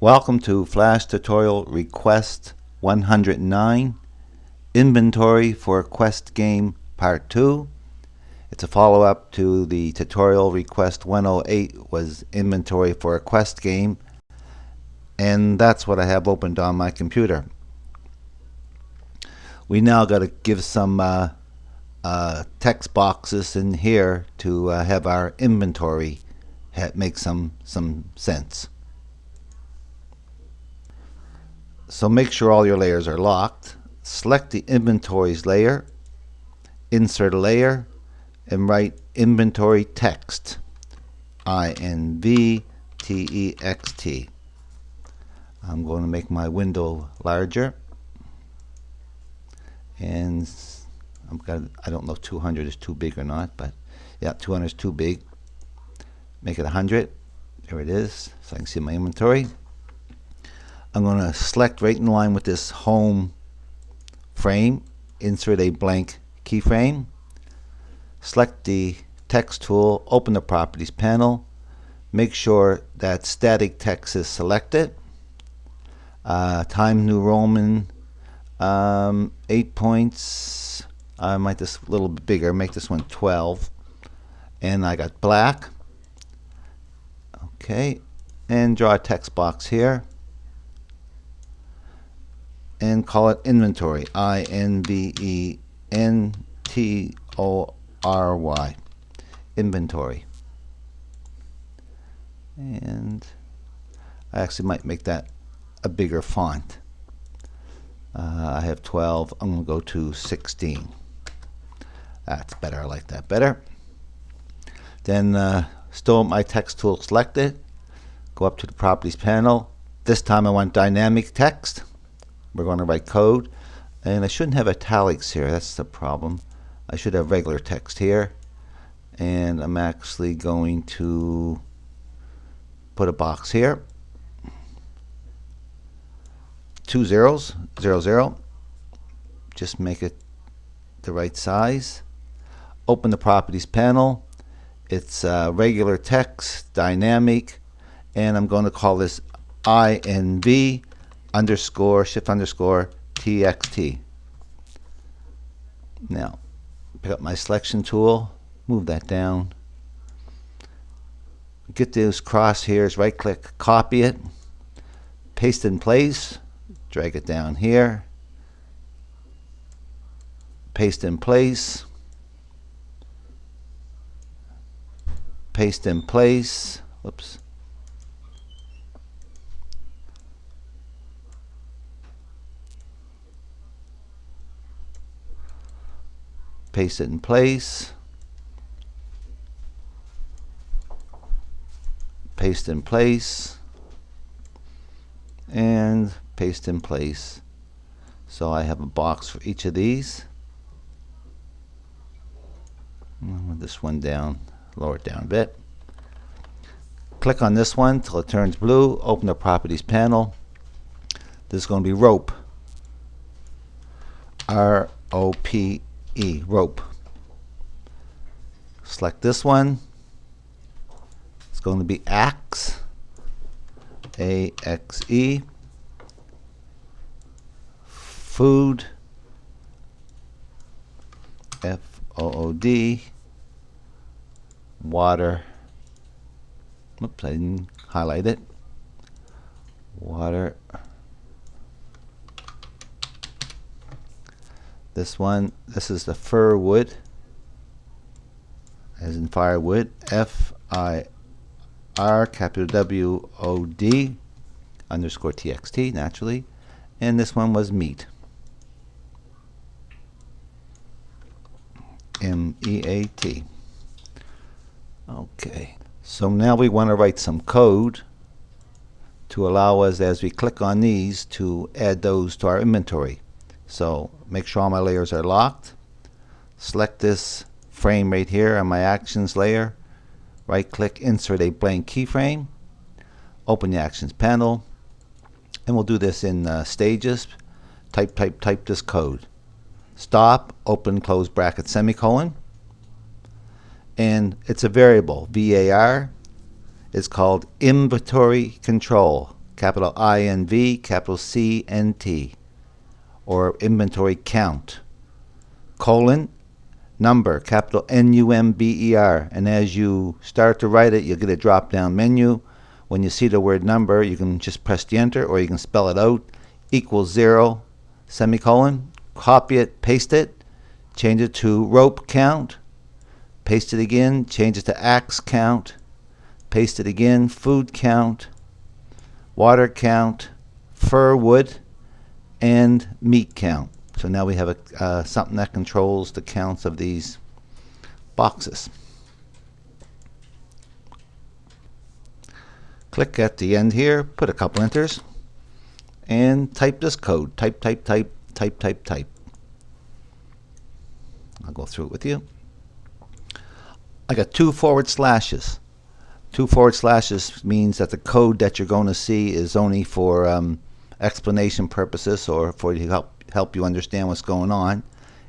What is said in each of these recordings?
Welcome to Flash Tutorial Request 109, Inventory for Quest Game Part 2. It's a follow-up to the tutorial request 108 was Inventory for a Quest Game, and that's what I have opened on my computer. We now got to give some text boxes in here to have our inventory make some sense. So make sure all your layers are locked. Select the inventories layer, insert a layer, and write inventory text. INVTEXT. I'm going to make my window larger. And I don't know if 200 is too big or not, but yeah, 200 is too big. Make it 100. There it is, so I can see my inventory. I'm going to select right in line with this home frame, insert a blank keyframe, select the text tool, open the properties panel, make sure that static text is selected, Times New Roman, 8 points, I might just a little bit bigger, make this one 12, and I got black. Okay, and draw a text box here and call it inventory, INVENTORY, inventory. And I actually might make that a bigger font. I have 12, I'm going to go to 16. That's better, I like that better. Then still my text tool selected, go up to the properties panel. This time I want dynamic text. We're going to write code, and I shouldn't have italics here, that's the problem. I should have regular text here, and I'm actually going to put a box here, 2 zeros, 0, 0, just make it the right size. Open the properties panel, it's regular text, dynamic, and I'm going to call this INV underscore shift underscore TXT. Now pick up my selection tool, move that down, get those crosshairs, right click, copy it, paste in place, drag it down here, paste in place, paste in place, whoops, paste it in place, paste in place, and paste in place. So I have a box for each of these. Move this one down, lower it down a bit. Click on this one till it turns blue, open the properties panel. This is going to be rope, ROPE, rope. Select this one. It's going to be axe, AXE, food, FOOD, water. Oops, I didn't highlight it. Water. This one, this is the fir wood, as in firewood, FIR capital WOD underscore TXT, naturally. And this one was meat, MEAT. Okay, so now we want to write some code to allow us, as we click on these, to add those to our inventory. So make sure all my layers are locked. Select this frame right here on my actions layer. Right click, insert a blank keyframe. Open the actions panel. And we'll do this in stages. Type this code. Stop, open, close bracket, semicolon. And it's a variable, VAR. It's called inventory control, capital INV, capital CNT, or inventory count, colon, number, capital NUMBER. And as you start to write it, you'll get a drop-down menu. When you see the word number, you can just press the enter, or you can spell it out, equals 0, semicolon, copy it, paste it, change it to rope count, paste it again, change it to axe count, paste it again, food count, water count, fir wood, and meat count. So now we have something that controls the counts of these boxes. Click at the end here, put a couple enters, and type this code. Type. I'll go through it with you. I got 2 forward slashes. 2 forward slashes means that the code that you're going to see is only for explanation purposes, or for to help you understand what's going on.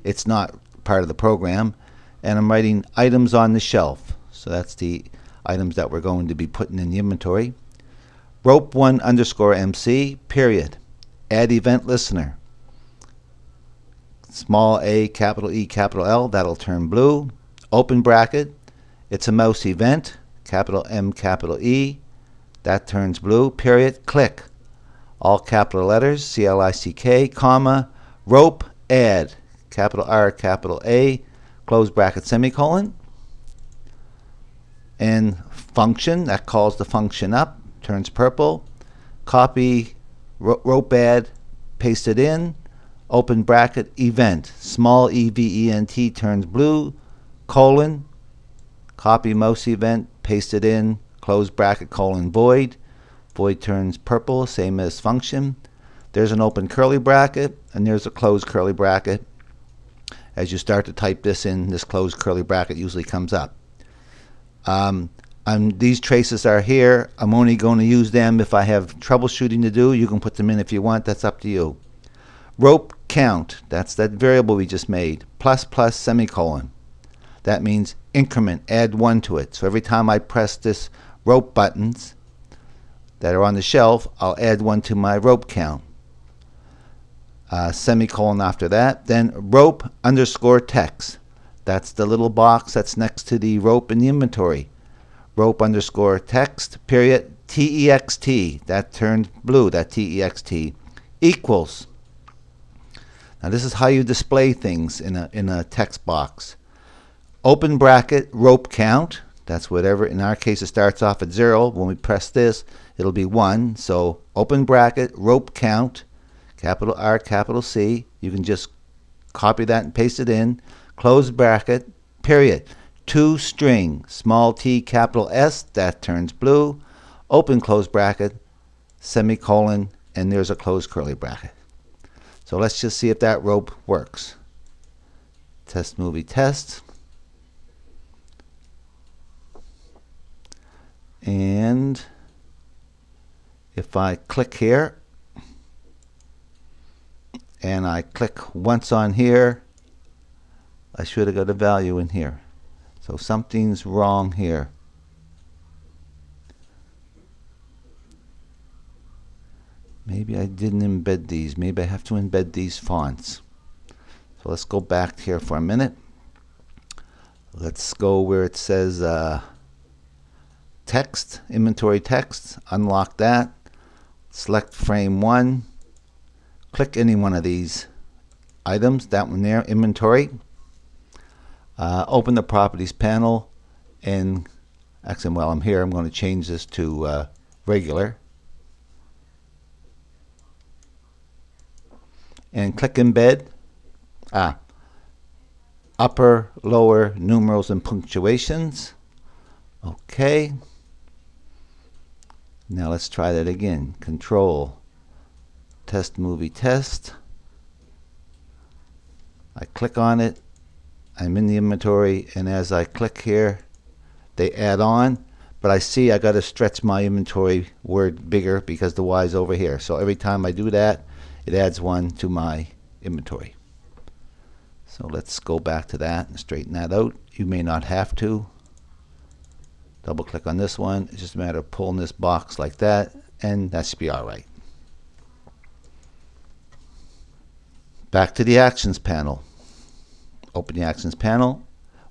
It's not part of the program. And I'm writing items on the shelf. So that's the items that we're going to be putting in the inventory. Rope 1 underscore MC, period. Add event listener. Small a, capital E, capital L, that'll turn blue. Open bracket, it's a mouse event, capital M, capital E, that turns blue, period. Click. All capital letters, CLICK, comma, rope, add, capital R, capital A, close bracket, semicolon. And function, that calls the function up, turns purple. Copy, rope add, paste it in, open bracket, event, small EVENT turns blue, colon, copy mouse event, paste it in, close bracket, colon, void. Void turns purple, same as function. There's an open curly bracket, and there's a closed curly bracket. As you start to type this in, this closed curly bracket usually comes up. These traces are here. I'm only going to use them if I have troubleshooting to do. You can put them in if you want. That's up to you. Rope count, that's that variable we just made. Plus, plus, semicolon. That means increment, add 1 to it. So every time I press this rope buttons that are on the shelf, I'll add 1 to my rope count. Semicolon after that. Then rope underscore text. That's the little box that's next to the rope in the inventory. Rope underscore text, period, TEXT. That turned blue, that TEXT. Equals. Now this is how you display things in a text box. Open bracket, rope count. That's whatever. In our case, it starts off at 0. When we press this, it'll be 1. So open bracket, rope count, capital R, capital C. You can just copy that and paste it in. Close bracket, period. To string, small t, capital S. That turns blue. Open close bracket, semicolon, and there's a closed curly bracket. So let's just see if that rope works. Test movie test. And if I click here and I click once on here, I should have got a value in here. So something's wrong here. Maybe I didn't embed these. Maybe I have to embed these fonts. So let's go back here for a minute. Let's go where it says text, inventory text. Unlock that. Select frame 1. Click any one of these items. That one there, inventory. Open the properties panel. And actually, while I'm here, I'm going to change this to regular. And click embed. Upper, lower, numerals, and punctuations. Okay. Now let's try that again. Control, test movie test. I click on it. I'm in the inventory, and as I click here, they add on. But I see I got to stretch my inventory word bigger because the Y is over here. So every time I do that, it adds 1 to my inventory. So let's go back to that and straighten that out. You may not have to. Double click on this one. It's just a matter of pulling this box like that and that should be all right. Back to the Actions panel. Open the Actions panel.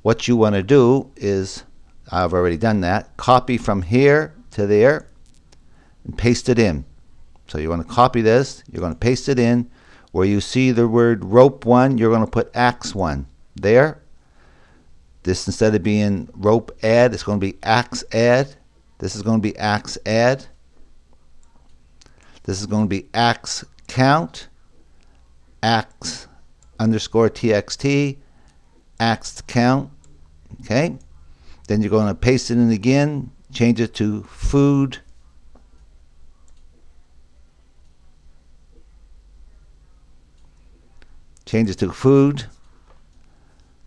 What you want to do is, I've already done that, copy from here to there and paste it in. So you want to copy this, you're going to paste it in. Where you see the word rope 1, you're going to put axe 1 there. This, instead of being rope add, it's going to be axe add. This is going to be axe add. This is going to be axe count, axe underscore txt, axe count. Okay. Then you're going to paste it in again, change it to food. Change it to food.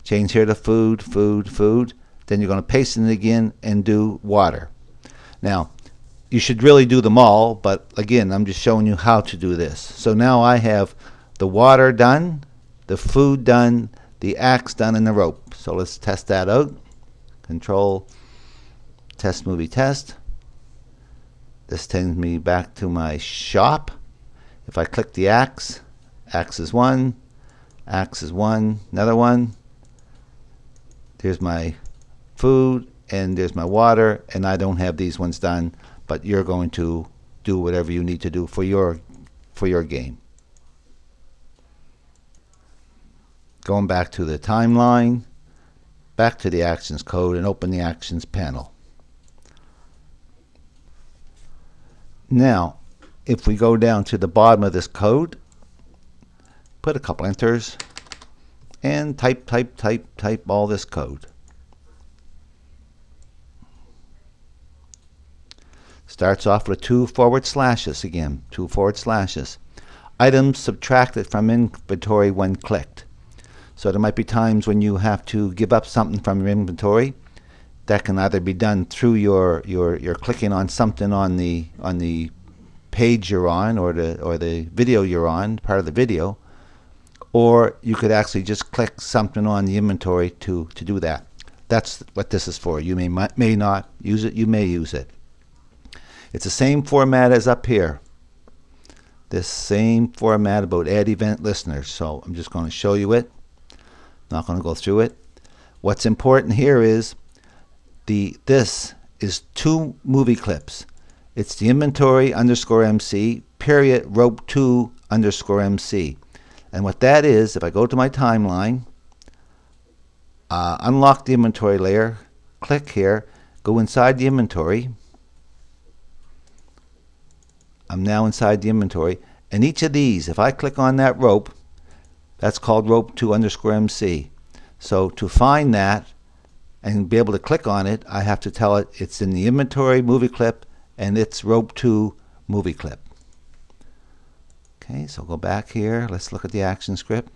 Change here to food, food, food. Then you're going to paste it again and do water. Now, you should really do them all, but again, I'm just showing you how to do this. So now I have the water done, the food done, the axe done, and the rope. So let's test that out. Control, test movie test. This takes me back to my shop. If I click the axe, axe is 1. Axe is 1, another one. There's my food and there's my water, and I don't have these ones done, but you're going to do whatever you need to do for your game. Going back to the timeline, back to the Actions code, and open the Actions panel. Now, if we go down to the bottom of this code, put a couple enters, and type all this code. Starts off with 2 forward slashes again, 2 forward slashes. Items subtracted from inventory when clicked. So there might be times when you have to give up something from your inventory. That can either be done through your clicking on something on the page you're on, or the video you're on, part of the video. Or you could actually just click something on the inventory to do that. That's what this is for. You may not use it, you may use it. It's the same format as up here. This same format about add event listeners. So I'm just going to show you it. Not going to go through it. What's important here is this is 2 movie clips. It's the inventory underscore MC period rope 2 underscore MC. And what that is, if I go to my timeline, unlock the inventory layer, click here, go inside the inventory. I'm now inside the inventory. And each of these, if I click on that rope, that's called rope 2 underscore MC. So to find that and be able to click on it, I have to tell it it's in the inventory movie clip and it's rope 2 movie clip. Okay, so go back here. Let's look at the action script.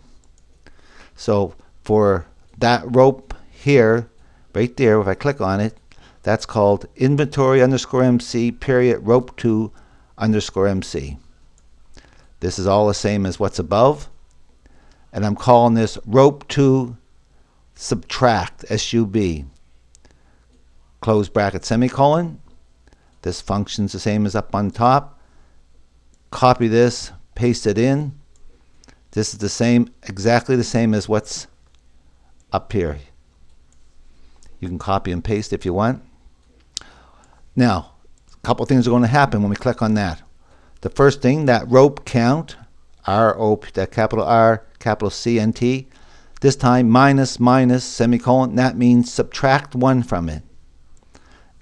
So for that rope here, right there, if I click on it, that's called inventory underscore MC period rope 2 underscore MC. This is all the same as what's above. And I'm calling this rope 2 subtract, SUB. Close bracket semicolon. This function's the same as up on top. Copy this, paste it in. This is the same, exactly the same as what's up here. You can copy and paste if you want. Now, a couple things are going to happen when we click on that. The first thing, that rope count, R-O-P, that capital R, capital C-N-T, this time minus, semicolon, that means subtract 1 from it.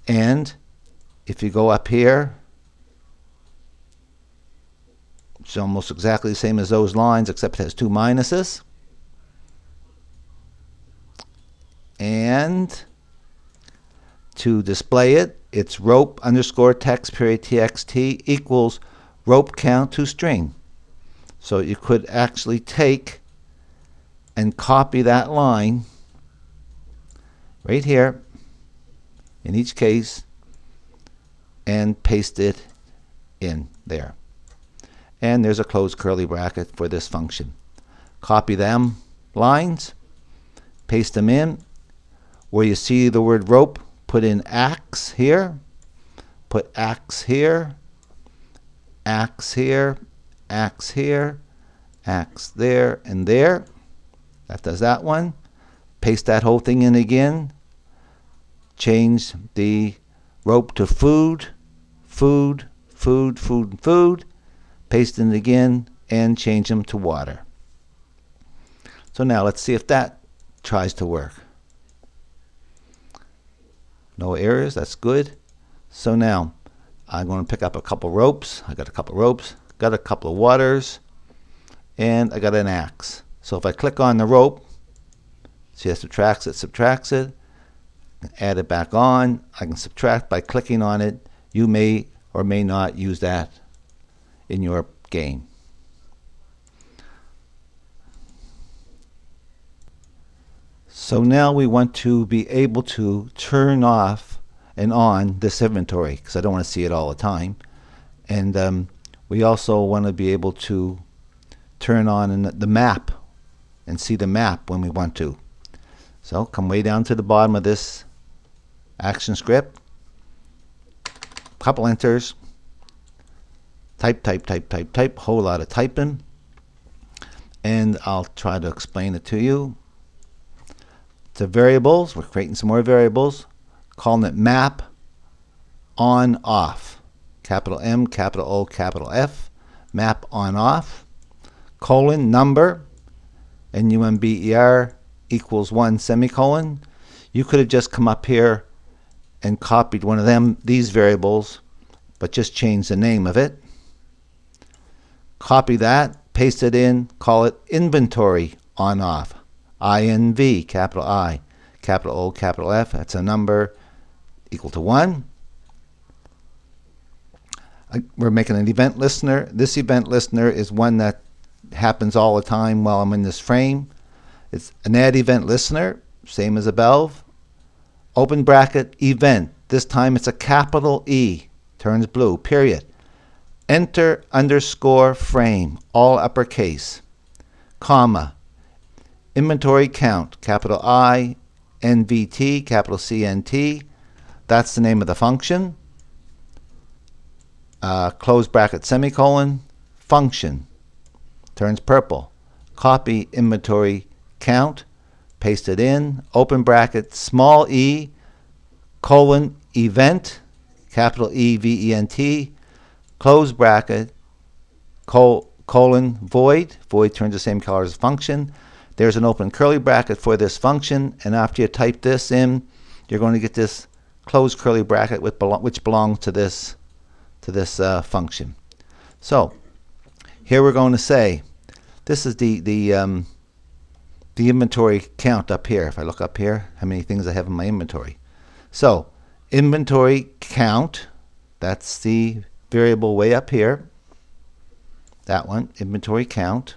And if you go up here, it's almost exactly the same as those lines, except it has 2 minuses. And to display it, it's rope underscore text period txt equals rope count to string. So you could actually take and copy that line right here in each case and paste it in there. And there's a closed curly bracket for this function. Copy them lines, paste them in. Where you see the word rope, put in axe here, put axe here, axe here, axe here, axe there, and there. That does that one. Paste that whole thing in again. Change the rope to food, food, food, food, food. Paste it again and change them to water. So now let's see if that tries to work. No errors, that's good. So now I'm going to pick up a couple ropes. I got a couple ropes, got a couple of waters, and I got an axe. So if I click on the rope, see, it subtracts it, add it back on. I can subtract by clicking on it. You may or may not use that in your game. So now we want to be able to turn off and on this inventory, because I don't want to see it all the time. And we also want to be able to turn on the map and see the map when we want to. So come way down to the bottom of this action script, couple enters, type, type, type, type, type, whole lot of typing, and I'll try to explain it to you. To variables, we're creating some more variables, calling it map on off, capital M, capital O, capital F, map on off, colon, number, number equals 1 semicolon. You could have just come up here and copied one of these variables, but just change the name of it. Copy that, paste it in, call it inventory on off, INV, capital I, capital O, capital F, that's a number equal to 1. We're making an event listener. This event listener is one that happens all the time while I'm in this frame. It's an add event listener, same as above. Open bracket, event. This time it's a capital E, turns blue, period. Enter underscore frame, all uppercase, comma, inventory count, capital I, NVT, capital CNT. That's the name of the function. Close bracket, semicolon, function, turns purple. Copy inventory count, paste it in, open bracket, small e, colon, event, capital E-V-E-N-T, close bracket, colon, void turns the same color as function. There's an open curly bracket for this function, and after you type this in, you're going to get this closed curly bracket which belongs to this function. So here we're going to say, this is the inventory count up here. If I look up here, how many things I have in my inventory. So inventory count, that's the variable way up here. That one, inventory count,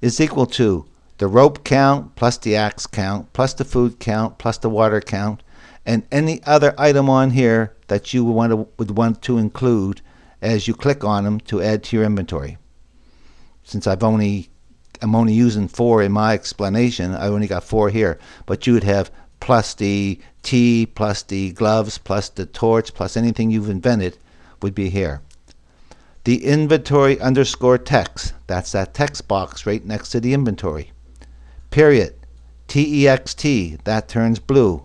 is equal to the rope count plus the axe count plus the food count plus the water count and any other item on here that you would want to include as you click on them to add to your inventory. Since I'm only using 4 in my explanation, I only got 4 here, but you would have plus the tea, plus the gloves, plus the torch, plus anything you've invented would be here. The inventory underscore text, that's that text box right next to the inventory. Period. TEXT, that turns blue,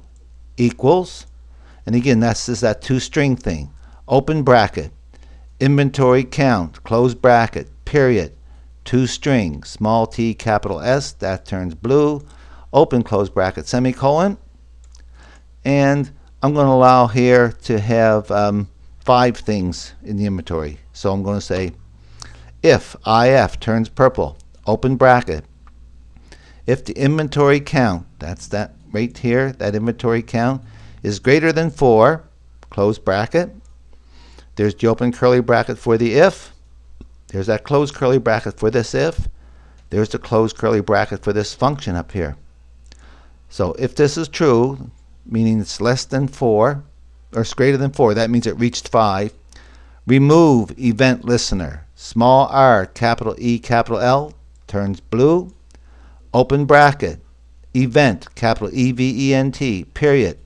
equals, and again, that's just that 2-string thing. Open bracket, inventory count, close bracket, period, 2-string, small t, capital S, that turns blue, open close bracket, semicolon, and I'm going to allow here to have 5 things in the inventory. So I'm going to say if IF turns purple, open bracket, if the inventory count, that's that right here, that inventory count is greater than 4, close bracket, there's the open curly bracket for the if, there's that closed curly bracket for this if, there's the closed curly bracket for this function up here. So if this is true, meaning it's less than 4, or it's greater than 4, that means it reached 5, remove event listener, small r, capital E, capital L, turns blue, open bracket, event, capital E-V-E-N-T, period,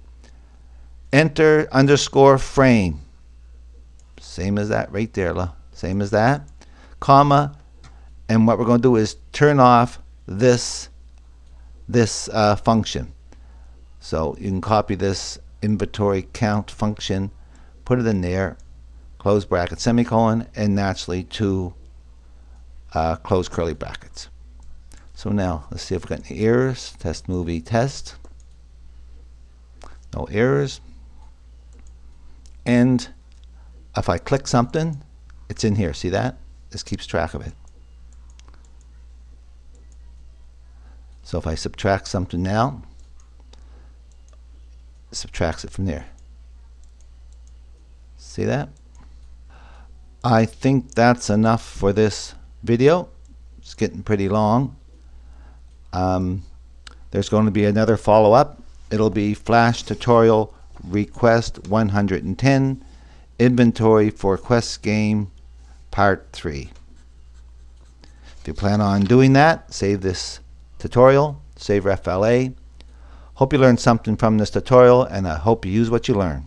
enter underscore frame. Same as that right there, same as that, comma, and what we're going to do is turn off this function. So you can copy this inventory count function, put it in there, close bracket, semicolon, and naturally two close curly brackets. So now let's see if we got any errors. Test movie test. No errors. And if I click something, it's in here. See that? This keeps track of it. So if I subtract something now, it subtracts it from there. See that? I think that's enough for this video. It's getting pretty long. There's going to be another follow-up. It'll be Flash Tutorial Request 110, Inventory for Quest Game Part 3. If you plan on doing that, save this tutorial, save FLA. Hope you learned something from this tutorial, and I hope you use what you learn.